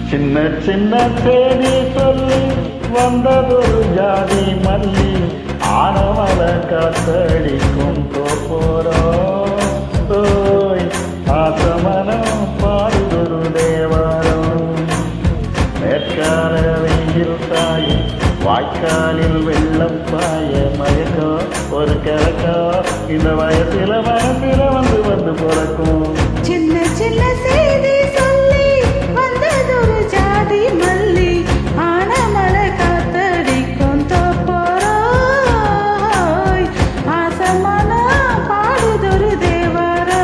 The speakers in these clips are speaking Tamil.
சின்ன சின்ன தேடி சொல்லி வந்ததொரு ஜாதி மல்லி ஆனமல காத்தடிக்கும் போறோம் ஆசமனம் பாடுதொரு தேவாரம் மேற்கால வெயில் தாய் வாய்க்காலில் வெள்ளம் பாய மயக்கம் ஒரு கிழக்கம் இந்த வயசில மனசில வந்து வந்து பிறக்கும் சின்ன சின்ன செய்தி சொல்லி வந்ததொரு ஜாதி மல்லி ஆனமல காத்தடிக்கும் தோப்போரோய் ஆசமான பாடுதொரு தேவாரோ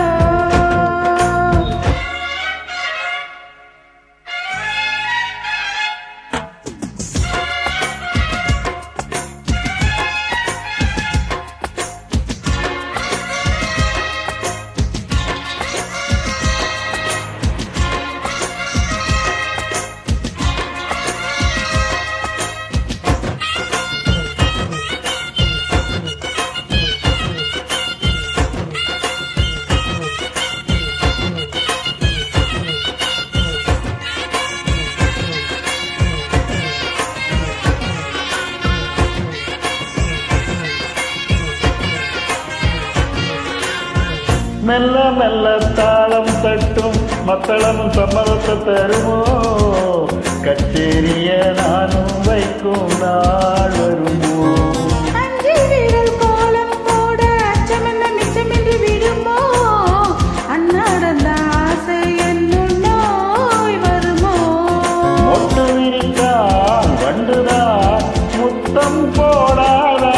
மெல்ல மெல்ல தாளம் தட்டும் மத்தளமும் சம்மதத்தை தருமோ கச்சேரிய நானும் வைக்கும் நாள் வருமோ மொட்டு விரித்தால் வண்டுதான் முத்தம் போடாதா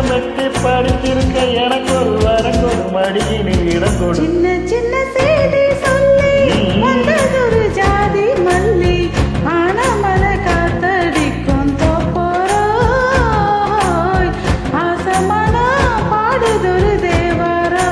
வெட்டி படிச்சிருக்க எனக்கு ஒரு வரங்க ஒரு மடியினில் இடம் கொடு சின்ன சின்ன செய்தி சொல்லி வந்ததொரு ஜாதி மல்லி ஆனமல காத்தடிக்கும் தோப்போரோய் ஆசமான பாடுதொரு தேவாரோ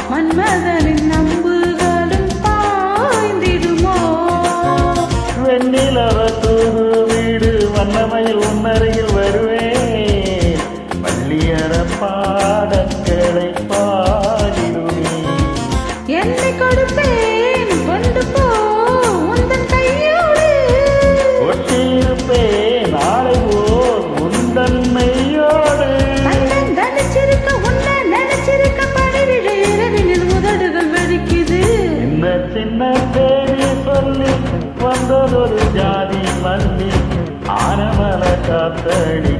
மன்மதனின் நம்புகளும் பாய்ந்திடுமோ வெண்ணிலவ தூது வீடு வண்ணமையில் உன்னருகில் வருவேன் பள்ளியற பாடக்களை பாடிடுவேன் என்னை கொடுப்பேன் கொண்டு போ உந்தன் கையோடு ஒட்டியிருப்பேன் நாளை போர் உந்தன் மெய்யோடு நினைச்சிருக்க உன்னை நினைச்சிருக்க பணிவிட இரவினில் உதடுகள் வெடிக்குது சின்ன சின்ன தேடி சொல்லி வந்ததொரு ஜாதி மல்லி ஆனமல காத்தடி